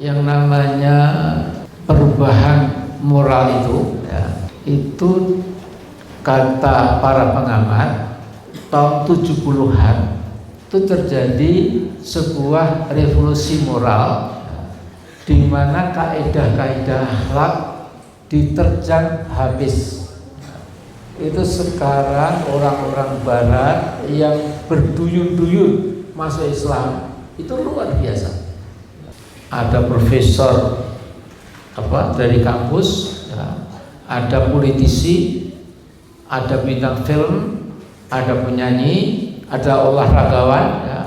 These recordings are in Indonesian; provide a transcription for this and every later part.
yang namanya perubahan moral itu, ya, itu kata para pengamat tahun 70-an itu terjadi sebuah revolusi moral di mana kaidah-kaidah akhlak diterjang habis. Itu sekarang orang-orang barat yang berduyun-duyun masuk Islam itu luar biasa. Ada profesor dari kampus, ya, ada politisi, ada bintang film, ada penyanyi, ada olahragawan, ya.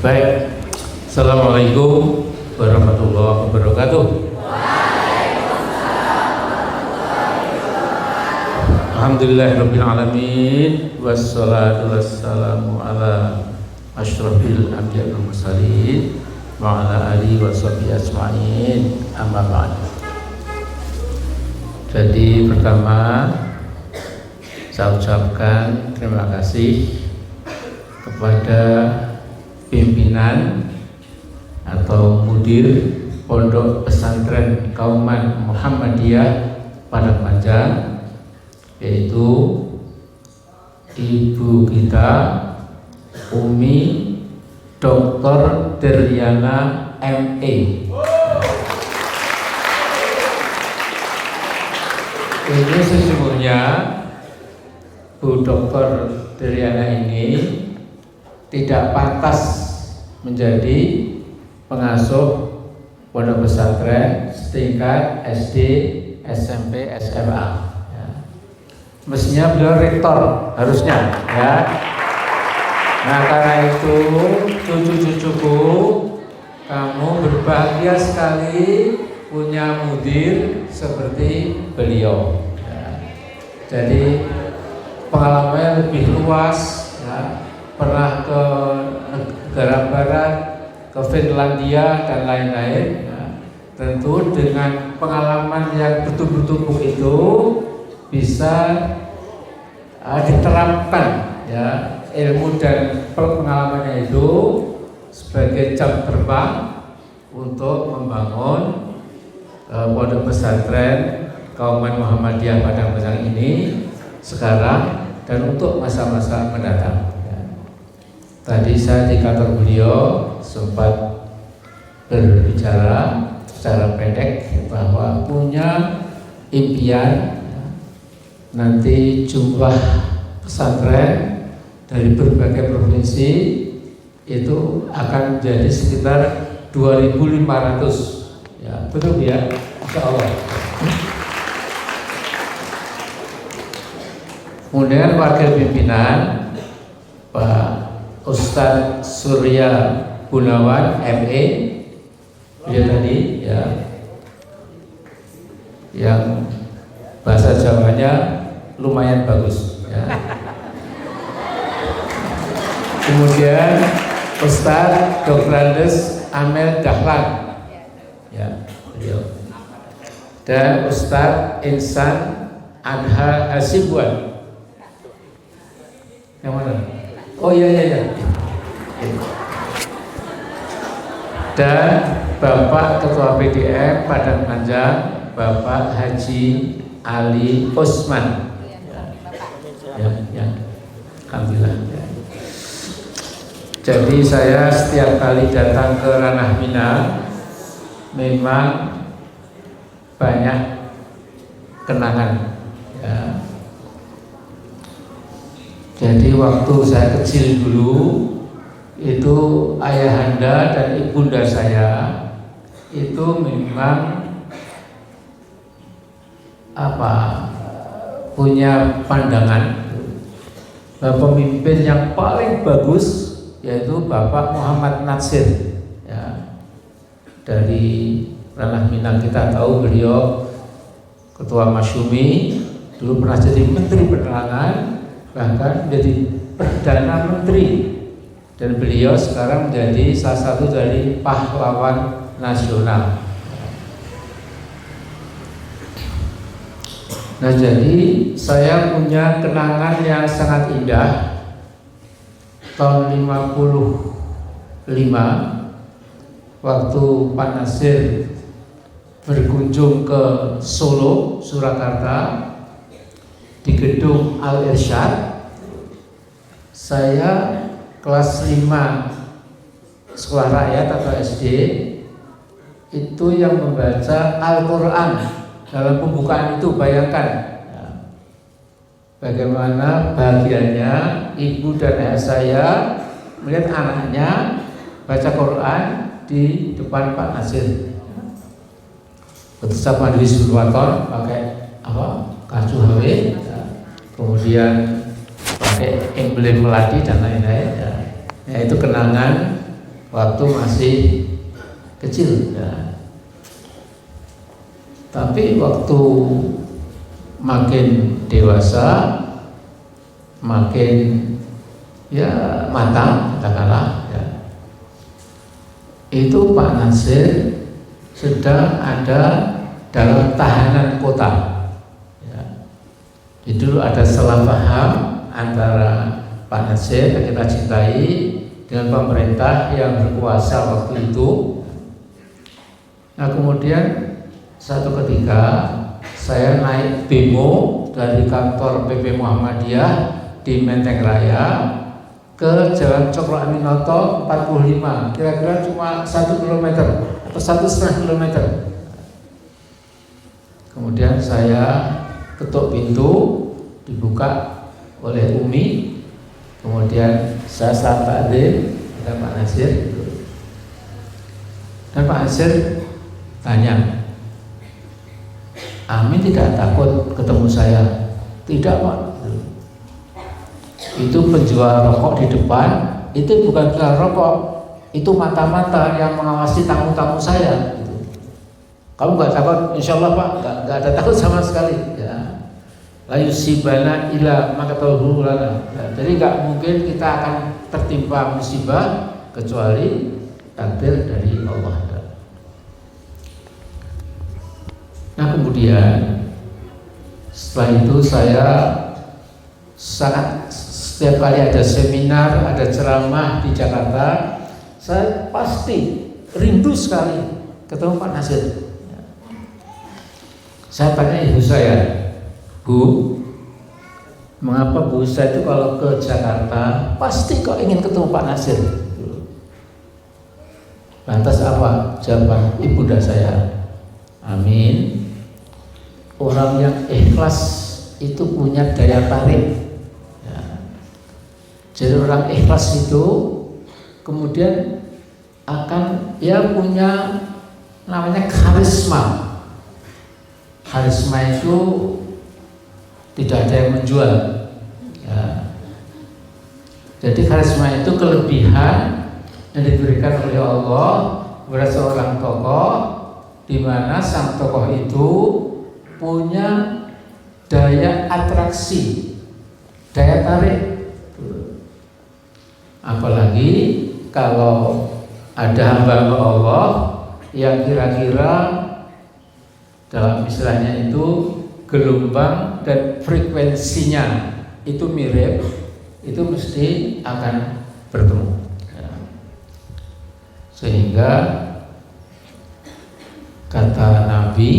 Baik, assalamualaikum warahmatullahi wabarakatuh. Alhamdulillahirabbil alamin, wassalatu wassalamu ala asyrafil anbiya'i wal mursalin wa ala alihi washabihi ajmain, amma ba'd. Jadi pertama saya ucapkan terima kasih kepada pimpinan atau mudir Pondok Pesantren Kauman Muhammadiyah Padang Panjang, yaitu ibu kita Umi Dr. Deryana MA. Ini sesungguhnya Bu Dr. Deryana ini tidak pantas menjadi pengasuh pondok pesantren setingkat SD, SMP, SMA. Ya. Mestinya beliau rektor harusnya, ya. Nah, karena itu cucu-cucuku, kamu berbahagia sekali punya mudir seperti beliau. Ya. Jadi pengalamannya lebih luas, ya. Pernah ke negara barat, ke Finlandia dan lain-lain, ya. Tentu dengan pengalaman yang bertumpuk-tumpuk itu bisa diterapkan, ya, ilmu dan pengalamannya itu sebagai jam terbang untuk membangun pondok pesantren Kauman Muhammadiyah Padang Panjang ini sekarang dan untuk masa-masa mendatang. Tadi saya di kantor beliau sempat berbicara secara pendek bahwa punya impian nanti jumlah pesantren dari berbagai provinsi itu akan menjadi sekitar 2.500. Ya, betul ya, insya Allah. Kemudian wakil pimpinan Pak Ustadz Surya Gunawan MA, dia tadi, ya, yang bahasa Jawanya lumayan bagus, ya. Kemudian Ustadz Dr. Andes Amel Dahlan, ya, beliau. Dan Ustadz Insan Adha Hasibuan. Yang mana? Oh iya. Dan Bapak Ketua PDM Padang Panjang, Bapak Haji Ali Osman. Ya. Alhamdulillah. Ya. Jadi saya setiap kali datang ke Ranah Minang memang banyak kenangan, ya. Jadi waktu saya kecil dulu itu ayahanda dan ibunda saya itu memang punya pandangan pemimpin yang paling bagus yaitu Bapak Muhammad Natsir, ya. Dari Ranah Minang kita tahu beliau Ketua Masyumi, dulu pernah jadi Menteri Penerangan, bahkan menjadi Perdana Menteri, dan beliau sekarang menjadi salah satu dari pahlawan nasional. Nah, jadi saya punya kenangan yang sangat indah. Tahun 55 waktu Pak Nasir berkunjung ke Solo, Surakarta, di gedung Al Irsyad. Saya kelas 5 sekolah rakyat atau SD itu yang membaca Al-Quran dalam pembukaan itu. Bayangkan ya, bagaimana bahagianya ibu dan ayah saya melihat anaknya baca Quran di depan Pak Nasir. Ketika Pak Nasir berwaton pakai kacu HW, ya, kemudian pakai emblem melati dan lain-lain. Ya, itu kenangan waktu masih kecil. Ya. Tapi waktu makin dewasa, makin ya matang, katakanlah, ya, itu Pak Nasir sedang ada dalam tahanan kota. Ya. Jadi dulu ada salah paham antara Pak Nasir yang kita cintai dengan pemerintah yang berkuasa waktu itu. Nah, kemudian satu ketika saya naik bemo dari kantor PP Muhammadiyah di Menteng Raya ke Jalan Cokro Aminoto 45, kira-kira cuma 1 km atau 1,5 km. Kemudian saya ketuk pintu, dibuka oleh Umi. Kemudian saya salam takdim dengan Pak Nasir. Dan Pak Nasir tanya, Amin tidak takut ketemu saya? Tidak, Pak. Itu penjual rokok di depan, itu bukan jual rokok, itu mata-mata yang mengawasi tamu-tamu saya. Kamu nggak takut? Insya Allah, Pak, nggak ada takut sama sekali. Ya. La yusibana ila makatahu lana. Jadi nggak mungkin kita akan tertimpa musibah kecuali takdir dari Allah. Nah, kemudian setelah itu saya sangat, setiap kali ada seminar, ada ceramah di Jakarta, saya pasti rindu sekali ketemu Pak Nasir. Saya tanya ibu saya, Bu, mengapa Bu saya itu kalau ke Jakarta pasti kok ingin ketemu Pak Nasir? Lantas apa jawaban ibunda saya? Amin. Orang yang ikhlas itu punya daya tarik. Ya. Jadi orang ikhlas itu kemudian akan punya namanya karisma. Karisma itu tidak ada yang menjual. Ya. Jadi karisma itu kelebihan yang diberikan oleh Allah kepada seorang tokoh, di mana sang tokoh itu punya daya atraksi, daya tarik. Apalagi kalau ada hamba Allah yang kira-kira dalam istilahnya itu gelombang dan frekuensinya itu mirip, itu mesti akan bertemu. Sehingga kata Nabi,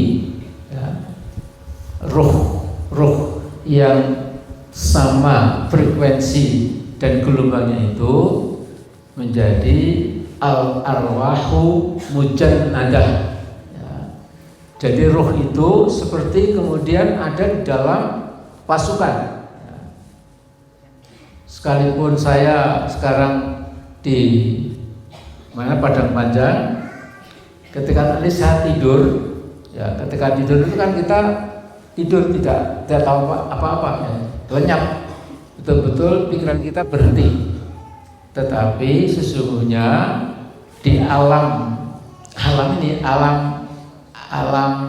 ruh yang sama frekuensi dan gelombangnya itu menjadi al-arwahu mujannadah. Ya. Jadi ruh itu seperti kemudian ada di dalam pasukan. Ya. Sekalipun saya sekarang di Padang Panjang, ketika tadi saya tidur, ya ketika tidur itu kan kita tidur tidak tahu apa-apa, ya, lenyap, betul-betul pikiran kita berhenti. Tetapi sesungguhnya di alam ini, alam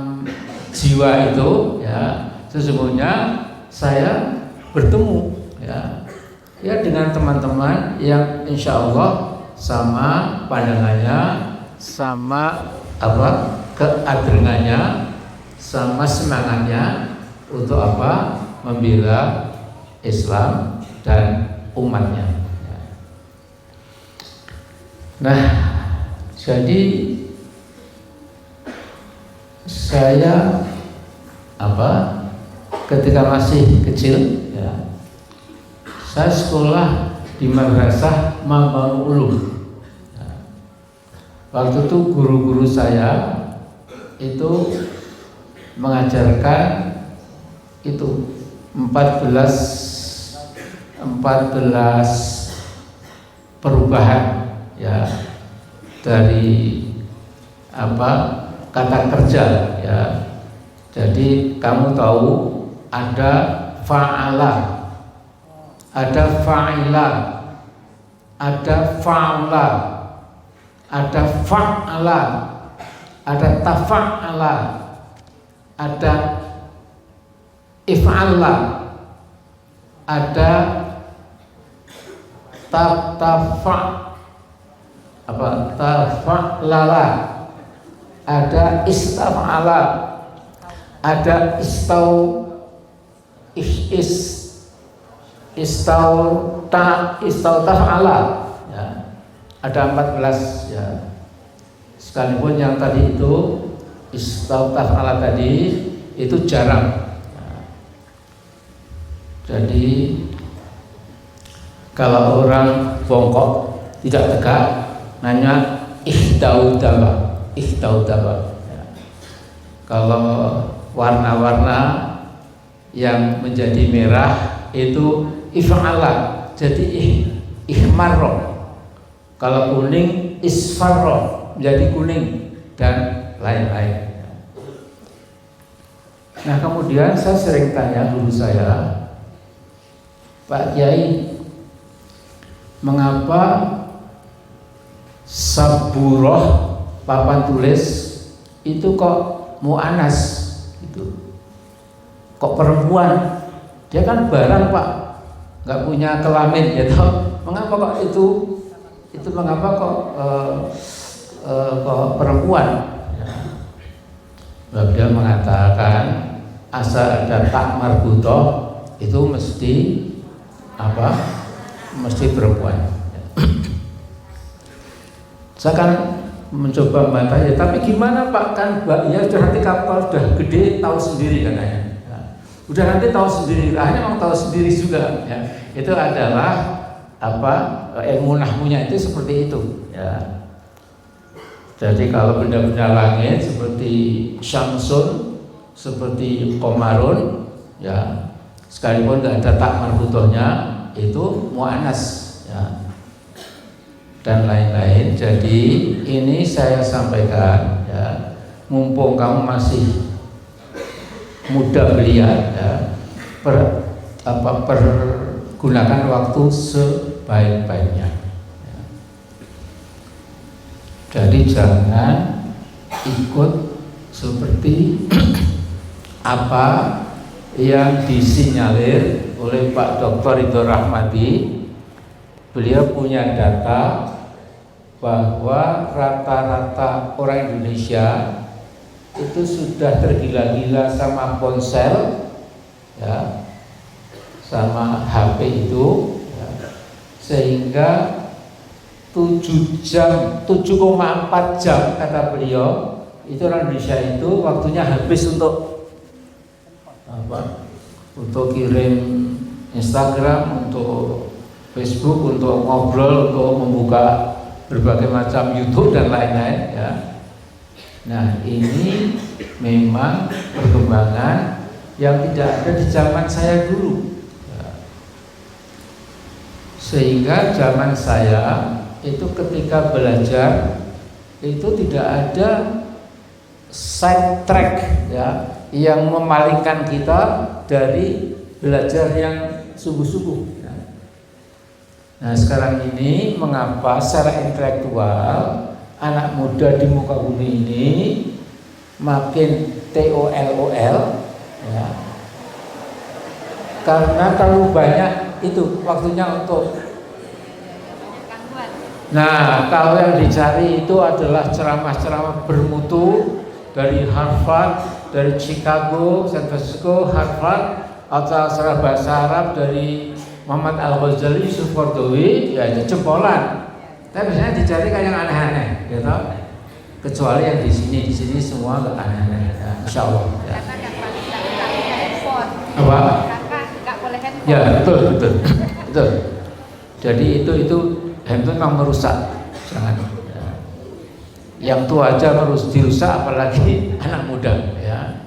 jiwa itu, ya sesungguhnya saya bertemu, ya dengan teman-teman yang insya Allah sama pandangannya, sama keadrengannya, sama semangatnya untuk membela Islam dan umatnya. Nah, Jadi saya ketika masih kecil ya, saya sekolah di Madrasah Mambanul Ulum. Ya. Waktu itu guru-guru saya itu mengajarkan itu 14 perubahan ya dari kata kerja ya. Jadi kamu tahu ada fa'ala, ada fa'ila, ada fa'ala, ada fa'ala, ada tafa'ala, ada if'ala, ada tafa'lala, ada istaf'ala, ada istautaf'ala ya. Ada 14 ya. Sekalipun yang tadi itu istautaf'ala tadi itu jarang ya. Jadi kalau orang bongkok tidak tegak nanya ihdaudaba ya. Kalau warna-warna yang menjadi merah itu if'ala, jadi ihmarro. Kalau kuning isfarro, menjadi kuning dan lain-lain. Nah kemudian saya sering tanya guru saya, Pak Kiai, mengapa saburoh papan tulis itu kok mu'anas gitu, kok perempuan? Dia kan barang Pak, nggak punya kelamin ya toh. Mengapa kok itu mengapa kok perempuan ya. Lalu dia mengatakan asal ada tak marbutoh itu mesti perempuan ya. Saya kan mencoba membantah ya, tapi gimana Pak, kan ya sudah, nanti kapal sudah gede tahu sendiri katanya ya. Udah nanti tahu sendiri, akhirnya memang tahu sendiri juga ya. Itu adalah ilmu nahmunya itu seperti itu ya. Jadi kalau benda-benda langit seperti syamsun, seperti komarun ya, sekalipun tidak ada tak marbutohnya itu mu'anas ya, dan lain-lain. Jadi ini saya sampaikan ya, mumpung kamu masih muda belia ya, pergunakan waktu sebaik-baiknya ya. Jadi jangan ikut seperti apa yang disinyalir oleh Pak Dr. Ridho Rahmadi. Beliau punya data bahwa rata-rata orang Indonesia itu sudah tergila-gila sama ponsel ya, sama HP itu ya, sehingga 7 jam, 7,4 jam kata beliau itu orang Indonesia itu waktunya habis untuk untuk kirim Instagram, untuk Facebook, untuk ngobrol, untuk membuka berbagai macam YouTube dan lain-lain ya. Nah ini memang perkembangan yang tidak ada di zaman saya dulu ya. Sehingga zaman saya itu ketika belajar itu tidak ada side track ya, yang memalingkan kita dari belajar yang sungguh-sungguh ya. Nah sekarang ini mengapa secara intelektual anak muda di muka bumi ini makin TOLOL ya, karena terlalu banyak itu waktunya untuk. Nah kalau yang dicari itu adalah ceramah-ceramah bermutu dari Harvard, dari Chicago, San Francisco, Harvard, atau secara bahasa Arab dari Muhammad Al-Ghazali, Yusuf Qaradawi, ya itu jempolan. Tapi biasanya dicari kayak yang aneh-aneh gitu. kecuali yang di sini semua nggak aneh-aneh ya, insya Allah ya. Apa? Ya betul. Jadi itu handphone memang merusak, jangan. Ya. Yang tua aja dirusak, apalagi anak muda ya.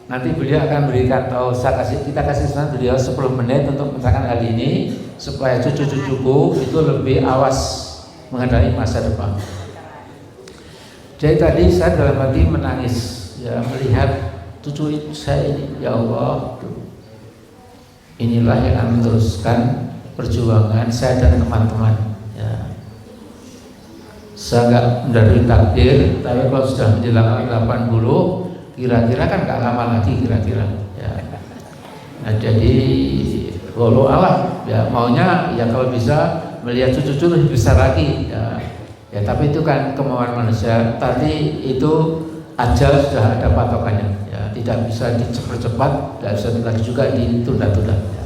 Nanti beliau akan berikan tahu, kita kasih saran beliau 10 menit untuk menceritakan hal ini supaya cucu-cucuku itu lebih awas menghadapi masa depan. Jadi tadi saya dalam hati menangis ya melihat cucu saya ini, ya Allah, inilah yang akan meneruskan perjuangan saya dan teman-teman ya. Saya nggak mendapat takdir, tapi kalau sudah menjelang 80 kira-kira kan nggak lama lagi kira-kira ya. Nah jadi walau alam ya, maunya ya kalau bisa melihat cucu-cucu lebih besar lagi ya. Ya tapi itu kan kemauan manusia. Tadi itu ajal sudah ada patokannya ya, tidak bisa dicepat-cepat, tidak bisa lagi juga ditunda-tunda ya.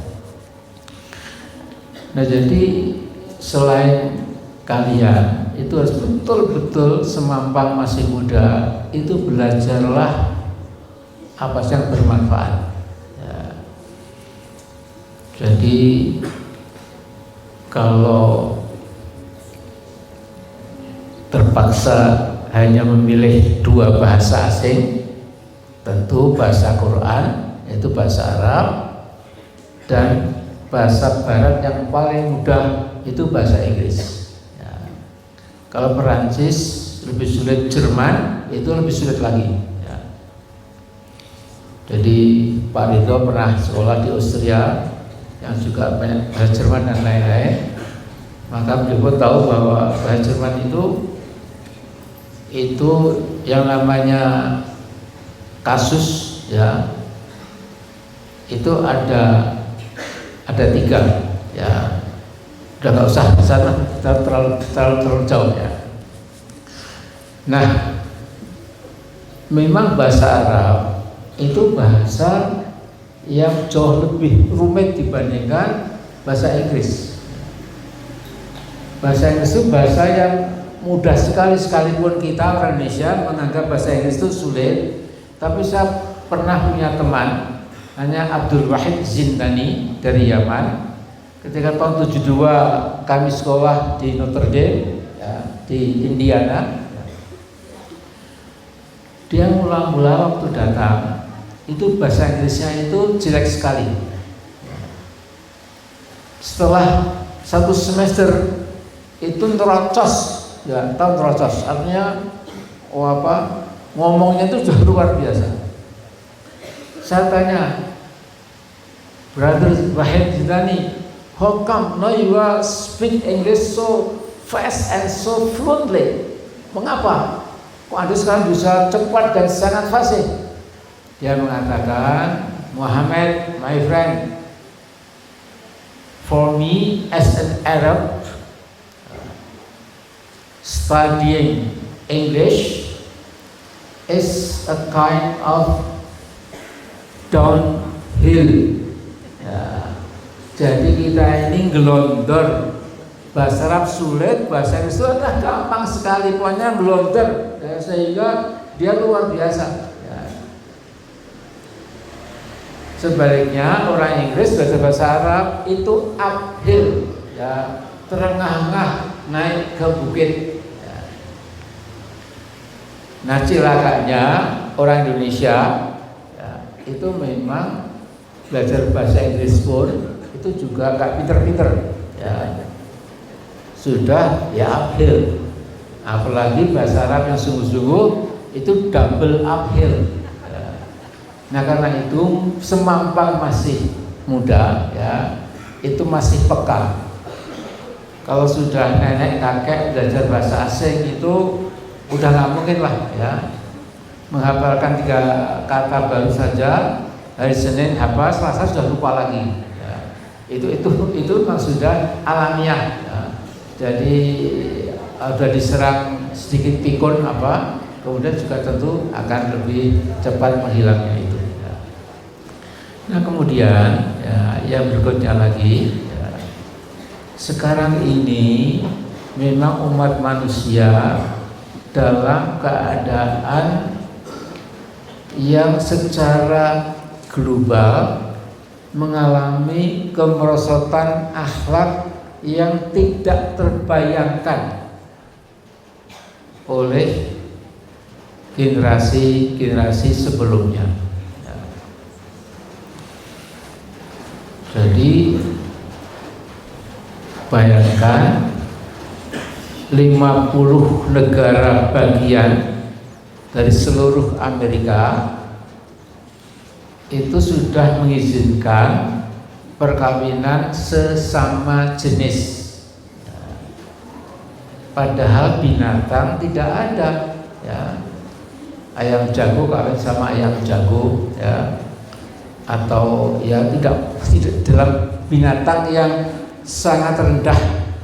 Nah jadi selain kalian itu harus betul-betul semampang masih muda itu belajarlah apa yang bermanfaat ya. Jadi kalau terpaksa hanya memilih 2 bahasa asing, tentu bahasa Quran yaitu bahasa Arab, dan bahasa Barat yang paling mudah itu bahasa Inggris ya. Kalau Perancis lebih sulit, Jerman itu lebih sulit lagi ya. Jadi Pak Ridho pernah sekolah di Austria yang juga banyak bahasa Jerman dan lain-lain, maka beliau tahu bahwa bahasa Jerman itu yang namanya kasus ya, itu ada 3 ya. Udah nggak usah ke sana, terlalu jauh ya. Nah, memang bahasa Arab itu bahasa yang jauh lebih rumit dibandingkan bahasa Inggris. Bahasa Inggris itu bahasa yang mudah sekali, sekalipun kita orang Indonesia menganggap bahasa Inggris itu sulit. Tapi saya pernah punya teman, hanya Abdul Wahid Zindani dari Yaman. Ketika tahun 72 kami sekolah di Notre Dame ya, di Indiana, dia mula-mula waktu datang itu bahasa Inggrisnya itu jelek sekali. Setelah 1 semester itu terocos. Ya, tahu terocos, artinya ngomongnya itu sudah luar biasa. Saya tanya, Brother Wahid Zidani, how come now you are speak English so fast and so fluently? Mengapa? Kok Anda sekarang bisa cepat dan sangat fasih? Dia mengatakan, Muhammad, my friend, for me as an Arab, studying English is a kind of downhill ya. Jadi kita ini gelondor. Bahasa Arab sulit, bahasa Inggris itu adalah gampang sekali, pokoknya gelondor ya, sehingga dia luar biasa ya. Sebaliknya orang Inggris bahasa Arab itu uphill ya, terengah-engah naik ke bukit. Nah cilakanya orang Indonesia ya, itu memang belajar bahasa Inggris pun itu juga gak pinter-pinter ya. Sudah ya uphill, apalagi bahasa Arab yang sungguh-sungguh itu double uphill ya. Nah karena itu semampang masih muda ya, itu masih peka. Kalau sudah nenek kakek belajar bahasa asing itu udah nggak mungkin lah ya, menghafalkan 3 kata baru saja, hari Senin hafal, Selasa sudah lupa lagi ya. Itu memang sudah alamiah ya. Jadi sudah diserang sedikit pikun kemudian juga tentu akan lebih cepat menghilangnya itu ya. Nah kemudian ya, yang berikutnya lagi ya, sekarang ini memang umat manusia dalam keadaan yang secara global mengalami kemerosotan akhlak yang tidak terbayangkan oleh generasi-generasi sebelumnya. Jadi bayangkan 50 negara bagian dari seluruh Amerika itu sudah mengizinkan perkawinan sesama jenis. Padahal binatang tidak ada, ya. Ayam jago kawin sama ayam jago, ya. Atau ya tidak dalam binatang yang sangat rendah,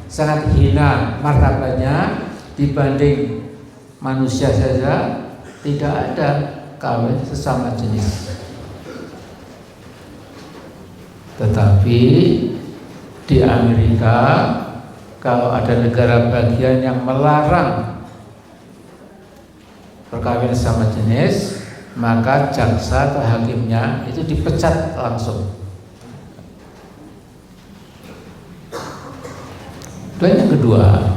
sangat hina martabatnya dibanding manusia saja, tidak ada kawin sesama jenis. Tetapi di Amerika, kalau ada negara bagian yang melarang perkawinan sama jenis, maka jaksa atau hakimnya itu dipecat langsung. Dan yang kedua,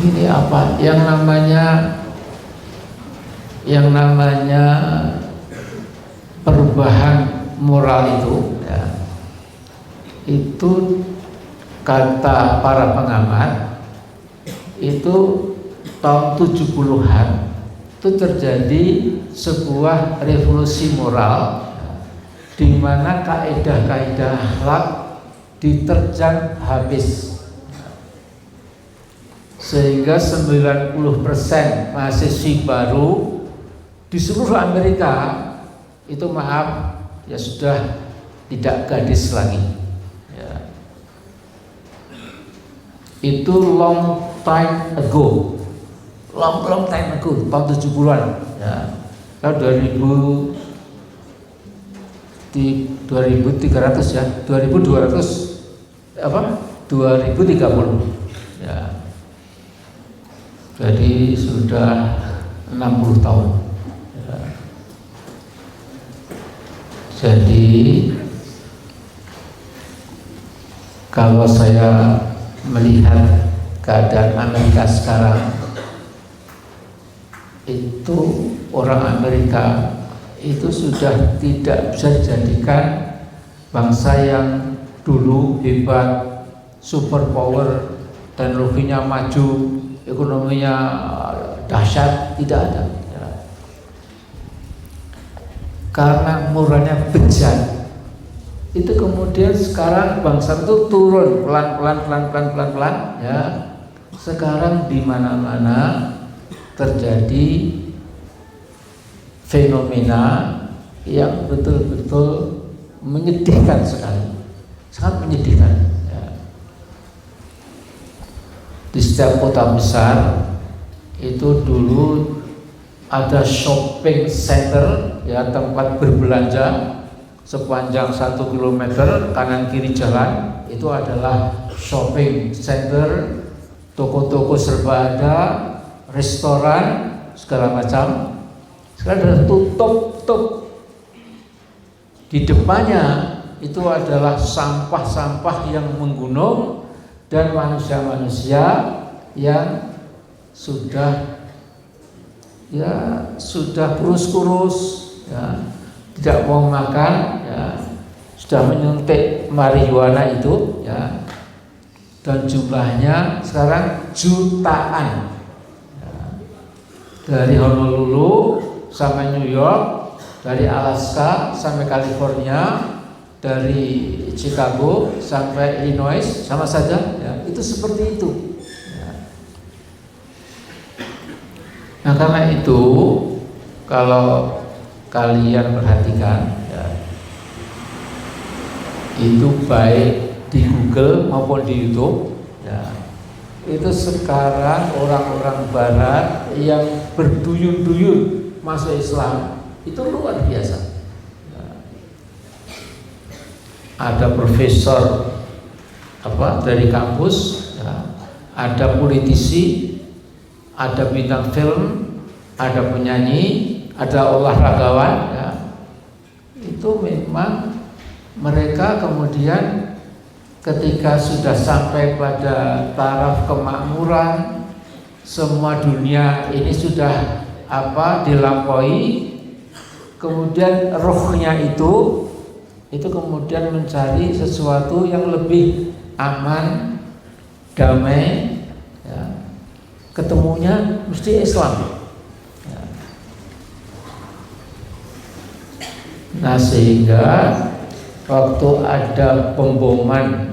ini apa? Yang namanya perubahan moral itu, ya, itu kata para pengamat itu tahun 70-an itu terjadi sebuah revolusi moral di mana kaidah-kaidah akhlak diterjang habis, sehingga 90% mahasiswi baru di seluruh Amerika itu ya sudah tidak gadis lagi, ya. Itu long time ago, long time ago, tahun 70-an, ya. Tahun 2300 ya, 2200 2030, ya. Jadi sudah 60 tahun. Ya. Jadi kalau saya melihat keadaan Amerika sekarang, itu orang Amerika itu sudah tidak bisa dijadikan bangsa yang dulu hebat, super power, teknologinya maju, ekonominya dahsyat, tidak ada, ya. Karena moralnya bejat, itu kemudian sekarang bangsa itu turun pelan-pelan, ya. Sekarang di mana-mana terjadi fenomena yang betul-betul menyedihkan sekali, sangat menyedihkan, ya. Di setiap kota besar itu dulu ada shopping center, ya, tempat berbelanja sepanjang 1 kilometer kanan kiri jalan itu adalah shopping center, toko-toko serba ada, restoran segala macam. Sekarang sudah tutup. Di depannya itu adalah sampah-sampah yang menggunung dan manusia-manusia yang sudah kurus-kurus, ya, tidak mau makan, ya, sudah menyuntik marijuana itu, ya, dan jumlahnya sekarang jutaan, ya. Dari Honolulu sampai New York, dari Alaska sampai California, dari Chicago sampai Illinois, sama saja, ya, itu seperti itu, ya. Nah, karena itu kalau kalian perhatikan, ya, itu baik di Google maupun di YouTube, ya, itu sekarang orang-orang Barat yang berduyun-duyun masuk Islam itu luar biasa, ya. Ada profesor dari kampus, ya, ada politisi, ada bintang film, ada penyanyi, ada olahragawan, ya. Itu memang mereka kemudian ketika sudah sampai pada taraf kemakmuran, semua dunia ini sudah dilampaui, kemudian rohnya itu kemudian mencari sesuatu yang lebih aman, damai, ya. Ketemunya mesti Islam, ya. Nah sehingga waktu ada pemboman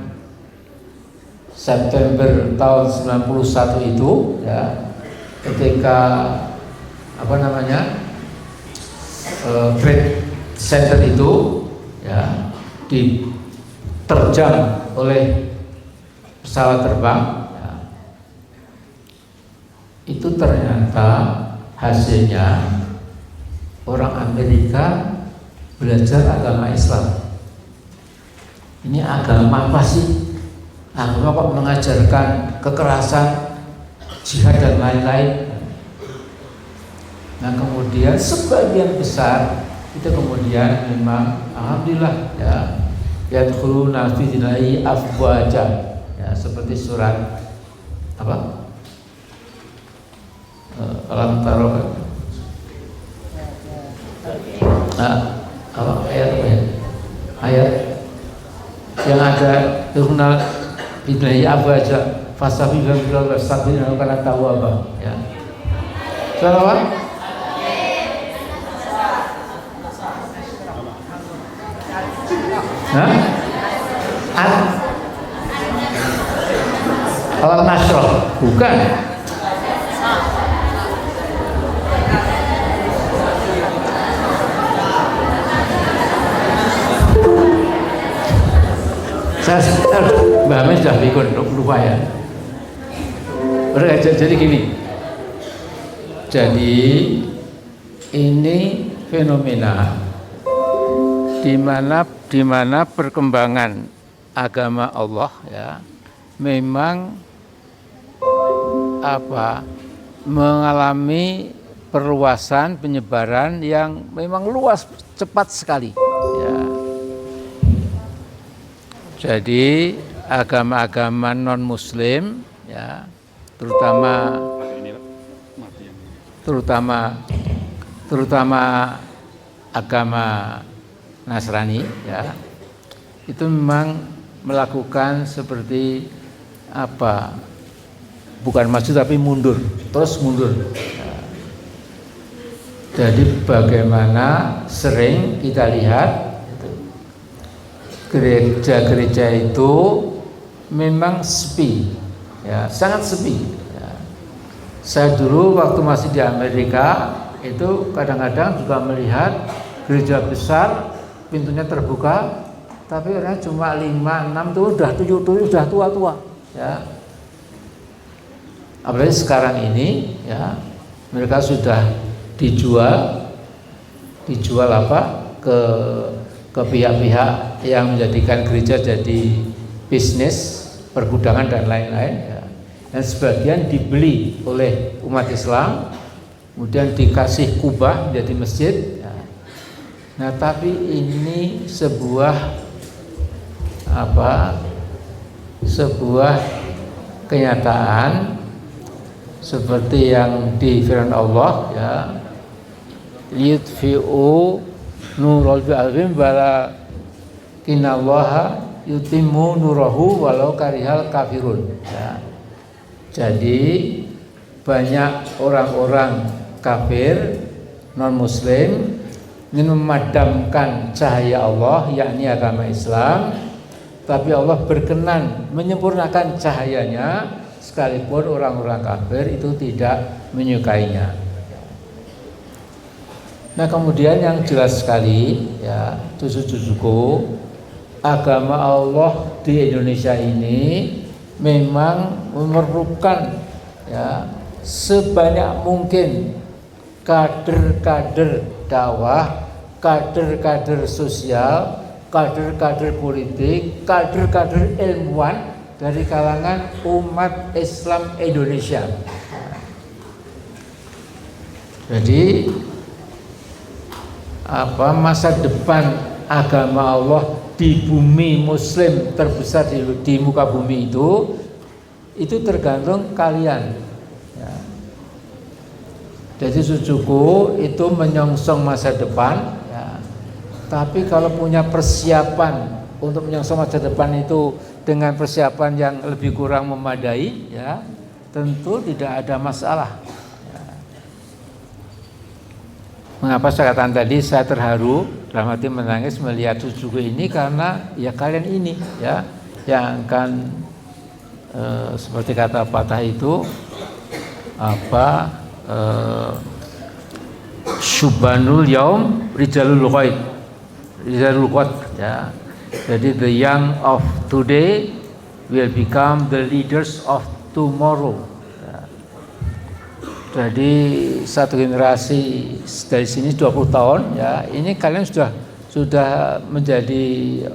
September tahun 91 itu, ya, ketika Trade Center itu, ya, diterjang oleh pesawat terbang, ya, itu ternyata hasilnya orang Amerika belajar agama Islam. Ini agama apa sih? Agama kok mengajarkan kekerasan, jihad dan lain-lain. Nah kemudian sebagian besar itu kemudian memang alhamdulillah, ya, yadkhuluna fi dinillahi afwaja, ya, seperti surat alam taro ayat yang ada yadkhuluna fi dinillahi afwaja fasabihu bil sabina kana tawwaba, ya. Salam. Alam nasroh bukan. Mbak Amin sudah pikir, lupa ya. Jadi gini. Jadi ini fenomena di mana perkembangan agama Allah, ya, memang mengalami perluasan penyebaran yang memang luas, cepat sekali, ya. Jadi agama-agama non Muslim, ya, terutama agama Nasrani, ya, itu memang melakukan seperti bukan maju tapi mundur, terus mundur, ya. Jadi bagaimana sering kita lihat gereja-gereja itu memang sepi, ya, sangat sepi, ya. Saya dulu waktu masih di Amerika itu kadang-kadang juga melihat gereja besar, pintunya terbuka, tapi orangnya cuma 5-6 tuh udah 7 udah tua-tua, ya. Apalagi sekarang ini, ya, mereka sudah dijual ke pihak-pihak yang menjadikan gereja jadi bisnis, pergudangan dan lain-lain, ya. Dan sebagian dibeli oleh umat Islam, kemudian dikasih kubah jadi masjid, ya. Nah tapi ini sebuah kenyataan seperti yang di firman Allah, ya, yudfi'u nurul bi'alhim wala kinallaha yutimmu nurahu walau karihal kafirun, ya. Jadi banyak orang-orang kafir non muslim ingin memadamkan cahaya Allah, yakni agama Islam, tapi Allah berkenan menyempurnakan cahayanya sekalipun orang-orang kafir itu tidak menyukainya. Nah kemudian yang jelas sekali, ya, cucu-cucuku, agama Allah di Indonesia ini memang memerlukan, ya, sebanyak mungkin kader-kader dakwah, kader-kader sosial, kader-kader politik, kader-kader ilmuwan dari kalangan umat Islam Indonesia. Jadi masa depan agama Allah di bumi Muslim terbesar di muka bumi itu tergantung kalian. Ya. Jadi cucuku itu menyongsong masa depan. Ya. Tapi kalau punya persiapan untuk menyongsong masa depan itu dengan persiapan yang lebih kurang memadai, ya tentu tidak ada masalah. Mengapa saya katakan tadi saya terharu dalam hati menangis melihat cucuku ini karena ya kalian ini ya yang akan seperti kata patah itu Syubanul Yaum Rijalul Ghaib Rijalul Qad ya. Jadi the young of today will become the leaders of tomorrow. Jadi satu generasi dari sini 20 tahun ya, ini kalian sudah menjadi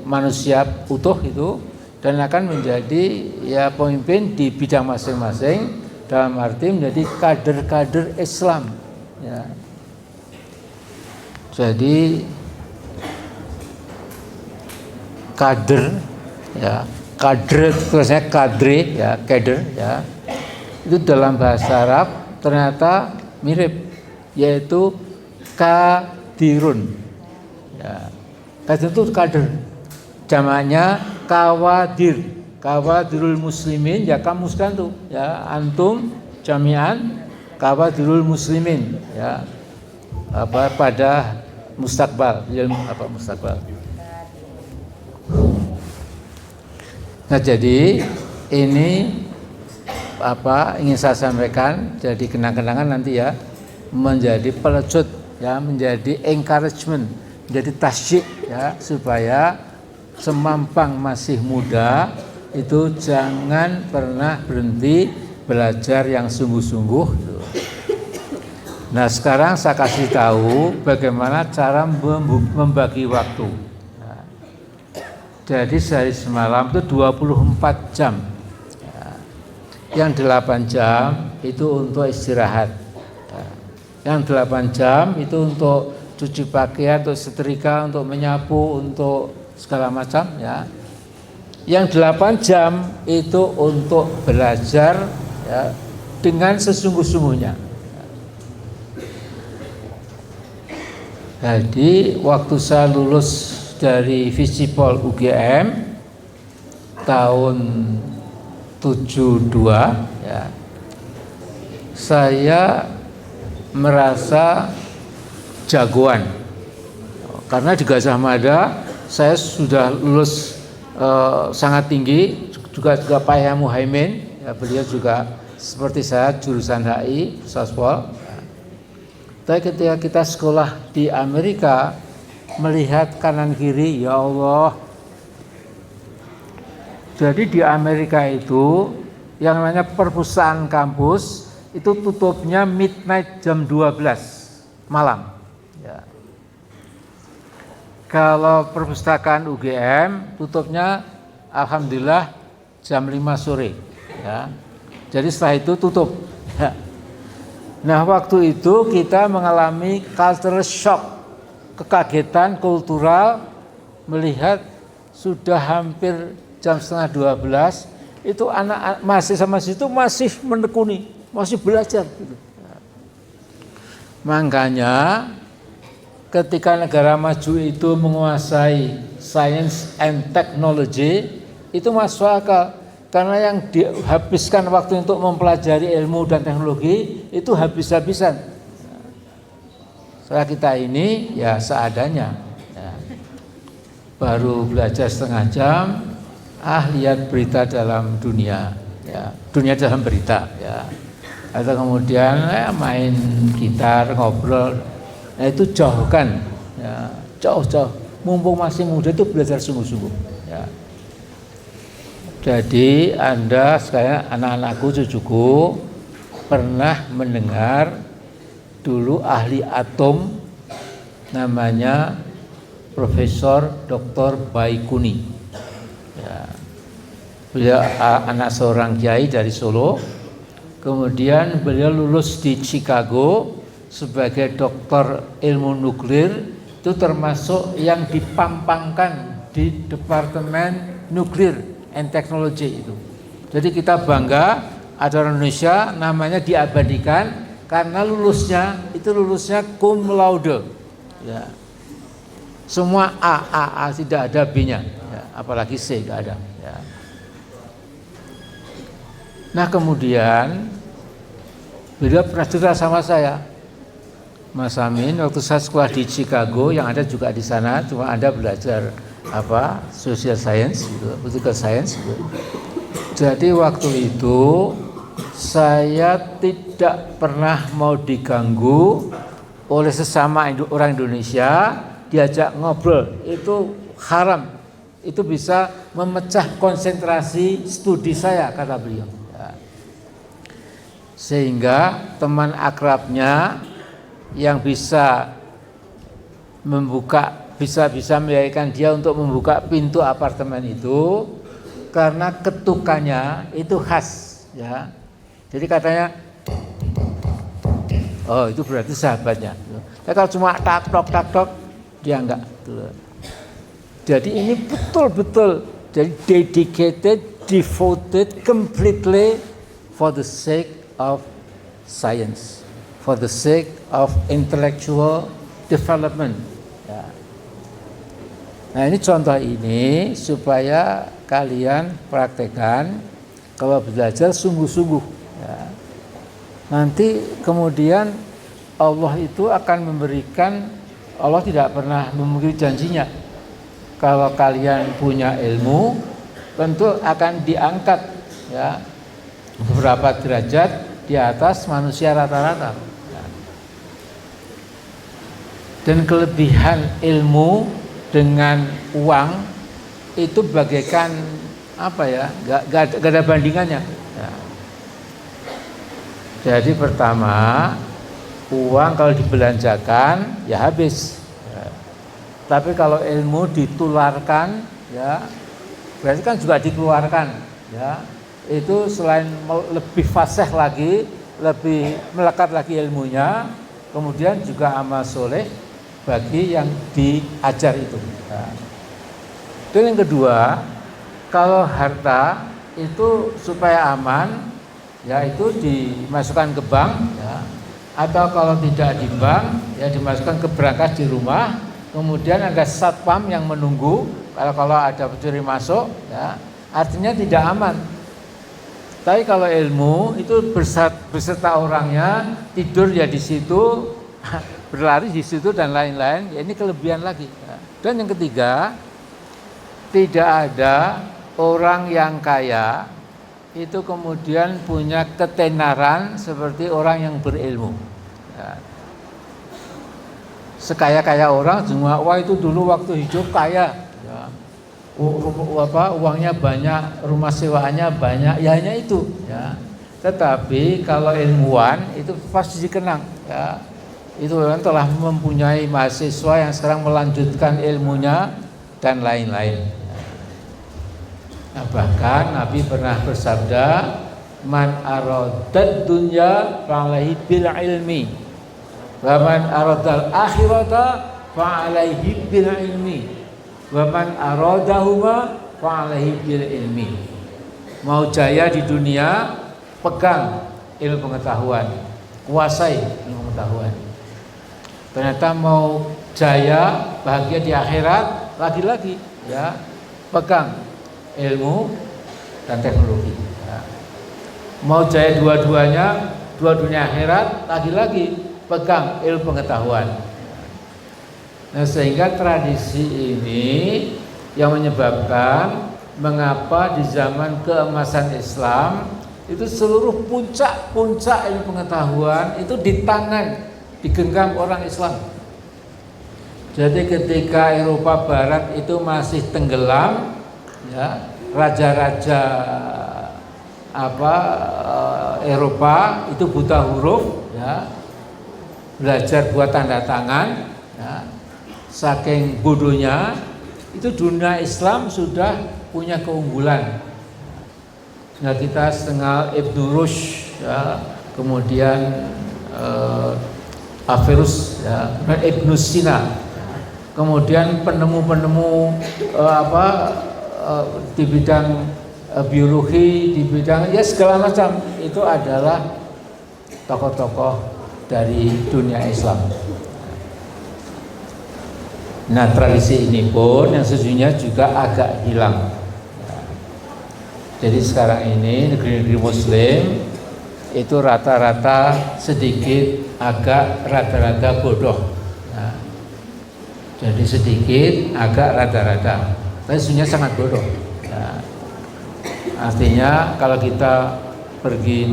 manusia utuh itu dan akan menjadi ya pemimpin di bidang masing-masing dalam arti menjadi kader-kader Islam ya. Jadi kader ya, kader terusnya kadre ya, kader ya. Itu dalam bahasa Arab ternyata mirip, yaitu kadirun. Ya. Kadir itu kader, jamaknya kawadir, kawadirul muslimin. Ya kamu sekalian tuh, ya antum jami'an kawadirul muslimin. Ya pada mustakbal, mustakbal. Nah jadi ini ingin saya sampaikan, jadi kenang-kenangan nanti ya, menjadi pelecut ya, menjadi encouragement, menjadi tasyik ya, supaya semampang masih muda itu jangan pernah berhenti belajar yang sungguh-sungguh. Nah sekarang saya kasih tahu bagaimana cara membagi waktu. Nah, jadi sehari semalam itu 24 jam. Yang 8 jam itu untuk istirahat. Yang 8 jam itu untuk cuci pakaian, untuk setrika, untuk menyapu, untuk segala macam ya. Yang 8 jam itu untuk belajar ya, dengan sesungguh-sungguhnya. Jadi waktu saya lulus dari Visipol UGM tahun 72 ya, saya merasa jagoan karena di Gajah Mada saya sudah lulus sangat tinggi, juga Pak Yahya Muhaimin ya, beliau juga seperti saya jurusan HI Sospol. Tapi ketika kita sekolah di Amerika melihat kanan kiri, ya Allah. Jadi di Amerika itu yang namanya perpustakaan kampus itu tutupnya midnight jam 12 malam. Ya. Kalau perpustakaan UGM tutupnya alhamdulillah jam 5 sore. Ya. Jadi setelah itu tutup. Ya. Nah waktu itu kita mengalami cultural shock, kekagetan kultural melihat sudah hampir jam setengah 12 itu anak masih sama situ masih menekuni, masih belajar gitu. Makanya ketika negara maju itu menguasai science and technology itu masuk akal, karena yang dihabiskan waktu untuk mempelajari ilmu dan teknologi itu habis-habisan. Soalnya kita ini ya seadanya ya. Baru belajar setengah jam, lihat berita dalam dunia ya, dunia dalam berita ya, atau kemudian main gitar, ngobrol. Nah itu jauhkan ya, jauh mumpung masih muda itu belajar sungguh-sungguh ya. Jadi Anda sekalian, anak-anakku, cucuku pernah mendengar dulu ahli atom namanya Profesor Dr. Baikuni. Ya. Beliau anak seorang kiai dari Solo. Kemudian beliau lulus di Chicago sebagai doktor ilmu nuklir, itu termasuk yang dipampangkan di Departemen Nuklir and Technology itu. Jadi kita bangga ada orang Indonesia namanya diabadikan karena lulusnya cum laude. Ya. Semua A, tidak ada B-nya, ya. Apalagi C tidak ada. Ya. Nah kemudian beliau pernah cerita sama saya, Mas Amin, waktu saya sekolah di Chicago, yang ada juga di sana, cuma Anda belajar social science, gitu, political science. Gitu. Jadi waktu itu saya tidak pernah mau diganggu oleh sesama orang Indonesia, diajak ngobrol, itu haram, itu bisa memecah konsentrasi studi saya, kata beliau. Sehingga teman akrabnya yang bisa meyakinkan dia untuk membuka pintu apartemen itu karena ketukannya itu khas, ya. Jadi katanya, oh itu berarti sahabatnya. Ya, kalau cuma tak tok dia enggak. Jadi ini betul-betul jadi dedicated, devoted completely for the sake of science, for the sake of intellectual development. Ya. Nah ini contoh ini supaya kalian praktekkan kalau belajar sungguh-sungguh. Ya. Nanti kemudian Allah itu akan memberikan, Allah tidak pernah memungkiri janjinya. Kalau kalian punya ilmu, tentu akan diangkat, ya, beberapa derajat di atas manusia rata-rata. Dan kelebihan ilmu dengan uang itu bagaikan gak ada bandingannya. Ya. Jadi pertama, uang kalau dibelanjakan ya habis. Ya. Tapi kalau ilmu ditularkan, ya berarti kan juga dikeluarkan, ya. Itu selain lebih fasih lagi, lebih melekat lagi ilmunya, kemudian juga amal soleh bagi yang diajar itu. Nah. Dan yang kedua, kalau harta itu supaya aman, ya itu dimasukkan ke bank, ya. Atau kalau tidak di bank, ya dimasukkan ke berangkas di rumah, kemudian ada satpam yang menunggu kalau ada pencuri masuk, ya artinya tidak aman. Tapi kalau ilmu itu beserta orangnya, tidur ya di situ, berlari di situ dan lain-lain, ya ini kelebihan lagi. Dan yang ketiga, tidak ada orang yang kaya itu kemudian punya ketenaran seperti orang yang berilmu. Ya. Sekaya-kaya orang semua, wah itu dulu waktu hidup kaya. Ya. Uangnya banyak, rumah sewaannya banyak, ya hanya itu, ya. Tetapi kalau ilmuwan itu pasti dikenang, ya. Itu kan telah mempunyai mahasiswa yang sekarang melanjutkan ilmunya dan lain-lain. Nah, bahkan Nabi pernah bersabda, man aradad dunya fa'alaihi bil ilmi, wa man aradal akhirata fa'alaihi bil ilmi, wa man aradahuma fa'alaihi bil ilmi. Mau jaya di dunia, pegang ilmu pengetahuan, kuasai ilmu pengetahuan. Ternyata mau jaya, bahagia di akhirat, lagi-lagi ya pegang ilmu dan teknologi. Ya. Mau jaya dua-duanya, dua dunia akhirat, lagi-lagi pegang ilmu pengetahuan. Nah, sehingga tradisi ini yang menyebabkan mengapa di zaman keemasan Islam itu seluruh puncak-puncak ilmu pengetahuan itu digenggam orang Islam. Jadi ketika Eropa Barat itu masih tenggelam, ya, raja-raja Eropa itu buta huruf, ya, belajar buat tanda tangan, ya, saking bodohnya itu dunia Islam sudah punya keunggulan. Nah kita setengah Ibnu Rushd ya, kemudian Averroes ya, Ibnu Sina, kemudian penemu-penemu di bidang biologi, di bidang ya segala macam itu adalah tokoh-tokoh dari dunia Islam. Nah tradisi ini pun yang sesungguhnya juga agak hilang. Jadi sekarang ini negeri-negeri Muslim itu rata-rata sedikit agak rada-rada bodoh. Nah, jadi sedikit agak rada-rada, tapi sesungguhnya sangat bodoh. Nah, artinya kalau kita pergi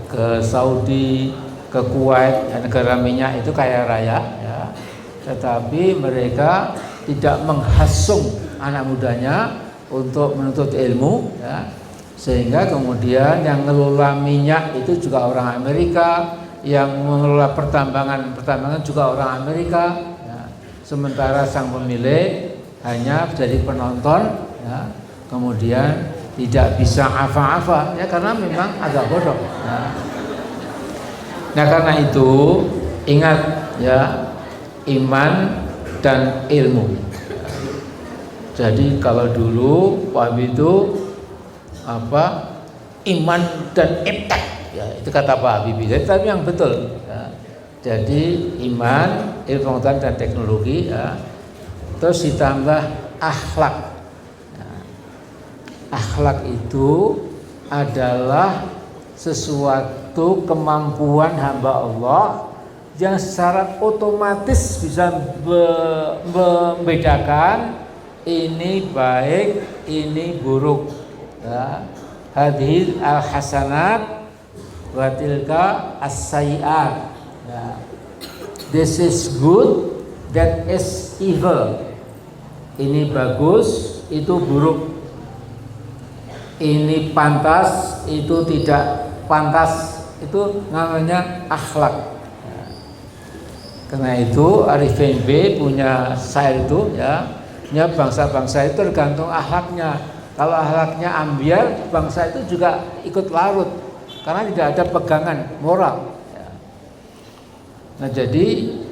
ke Saudi, ke Kuwait, ya, negara minyak itu kaya raya. Ya. Tetapi mereka tidak menghasung anak mudanya untuk menuntut ilmu ya. Sehingga kemudian yang mengelola minyak itu juga orang Amerika, yang mengelola pertambangan juga orang Amerika ya. Sementara sang pemilik hanya jadi penonton ya. Kemudian tidak bisa apa-apa ya karena memang agak bodoh ya. Nah karena itu ingat ya, iman dan ilmu. Jadi kalau dulu Wahabi itu iman dan iptek ya, itu kata Pak Habibie, tapi yang betul ya. Jadi iman, ilmu pengetahuan dan teknologi ya. Terus ditambah akhlak ya. Akhlak itu adalah sesuatu kemampuan hamba Allah yang secara otomatis bisa membedakan ini baik, ini buruk. Ya. Hadhil al-hasanat wa tilka as-sayyi'at. Ya. This is good, that is evil. Ini bagus, itu buruk. Ini pantas, itu tidak pantas. Itu namanya akhlak. Karena itu Arifin B punya syair itu ya, bangsa-bangsa itu tergantung akhlaknya. Kalau akhlaknya ambiar, bangsa itu juga ikut larut karena tidak ada pegangan moral ya. Nah jadi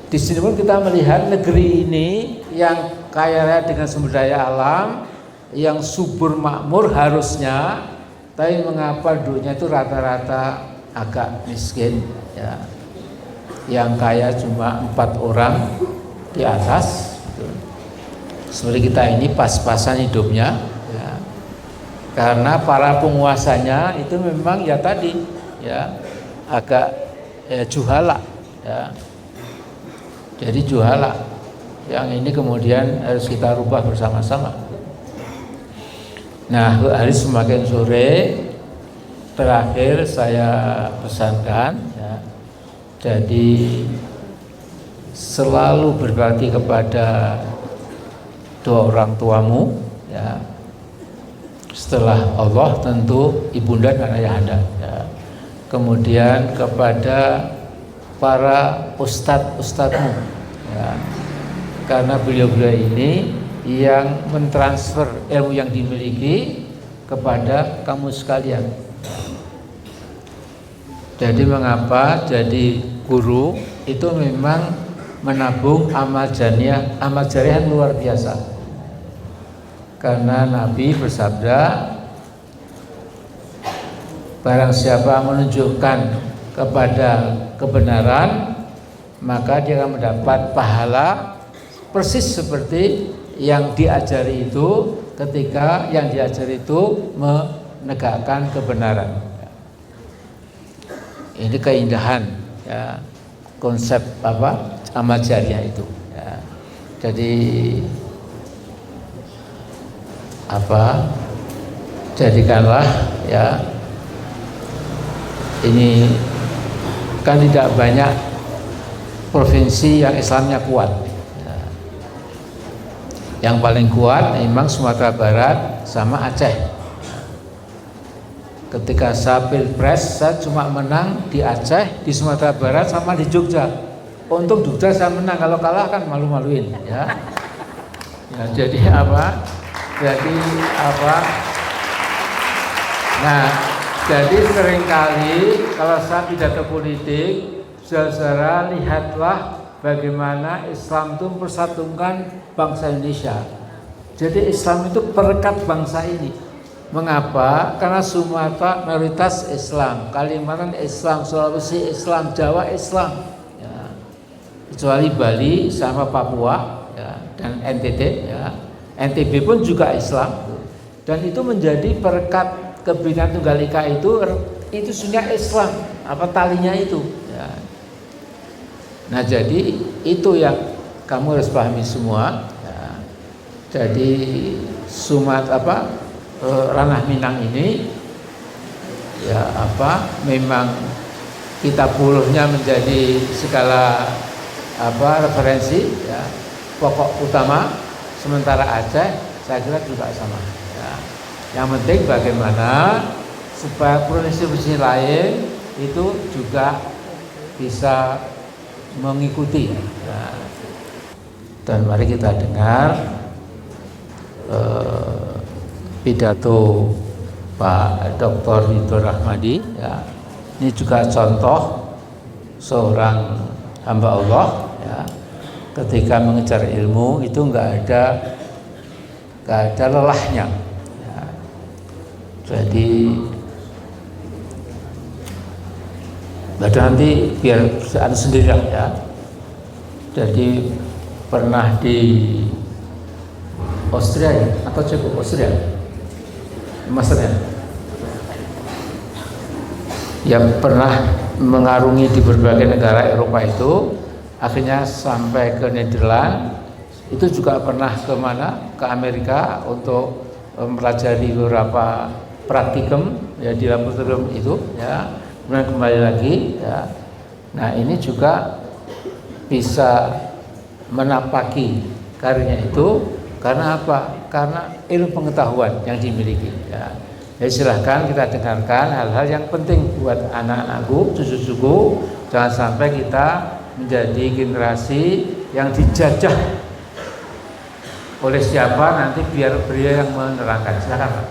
di sini pun kita melihat negeri ini yang kaya raya dengan sumber daya alam, yang subur makmur harusnya, tapi mengapa dunia itu rata-rata agak miskin ya. Yang kaya cuma 4 orang di atas gitu. Seperti kita ini pas-pasan hidupnya ya. Karena para penguasanya itu memang ya tadi ya agak juhala ya. Jadi juhala yang ini kemudian harus kita rubah bersama-sama. Nah hari semakin sore terakhir saya pesankan ya. Jadi selalu berbakti kepada dua orang tuamu ya. Setelah Allah tentu ibunda dan ayah anda ya. Kemudian kepada para ustadz-ustadzmu ya. Karena beliau-beliau ini yang mentransfer ilmu yang dimiliki kepada kamu sekalian. Jadi mengapa jadi guru itu memang menabung amal jariah yang luar biasa. Karena Nabi bersabda, barang siapa menunjukkan kepada kebenaran, maka dia akan mendapat pahala persis seperti yang diajari itu ketika yang diajari itu menegakkan kebenaran. Ini keindahan ya, konsep amal jariah itu ya. Jadi jadikanlah ya, ini kan tidak banyak provinsi yang Islamnya kuat ya. Yang paling kuat memang Sumatera Barat sama Aceh. Ketika saya pilpres, saya cuma menang di Aceh, di Sumatera Barat, sama di Jogja. Untung Jogja saya menang, kalau kalah kan malu-maluin, ya. Ya jadi Nah, jadi seringkali kalau saya pidato politik, saudara lihatlah bagaimana Islam itu mempersatukan bangsa Indonesia. Jadi Islam itu perekat bangsa ini. Mengapa? Karena Sumatera mayoritas Islam, Kalimantan Islam, Sulawesi Islam, Jawa Islam. Ya. Kecuali Bali sama Papua ya, dan NTT. Ya. NTB pun juga Islam. Dan itu menjadi perekat Kebhinneka Tunggal Ika itu sebenarnya Islam, apa talinya itu. Ya. Nah jadi itu yang kamu harus pahami semua. Ya. Jadi Ranah Minang ini ya memang kita puluhnya menjadi segala referensi ya, pokok utama. Sementara Aceh saya kira juga sama. Ya. Yang penting bagaimana supaya provinsi-provinsi lain itu juga bisa mengikuti. Ya. Dan mari kita dengar pidato Pak Dr. Ridho Rahmadi. Ya. Ini juga contoh seorang hamba Allah. Ya. Ketika mengejar ilmu itu nggak ada lelahnya. Ya. Jadi nanti biar anu sendiri ya. Jadi pernah di Austria ya? Atau cukup Austria masternya yang pernah mengarungi di berbagai negara Eropa itu, akhirnya sampai ke Nederland. Itu juga pernah ke Amerika untuk mempelajari beberapa praktikum ya di laboratorium itu ya, kemudian kembali lagi ya. Nah ini juga bisa menapaki karirnya itu karena apa? Karena ilmu pengetahuan yang dimiliki ya. Jadi silahkan kita dengarkan hal-hal yang penting buat anak-anakku, cucu-cucuku. Jangan sampai kita menjadi generasi yang dijajah oleh siapa nanti biar beliau yang menerangkan. Silakan Pak.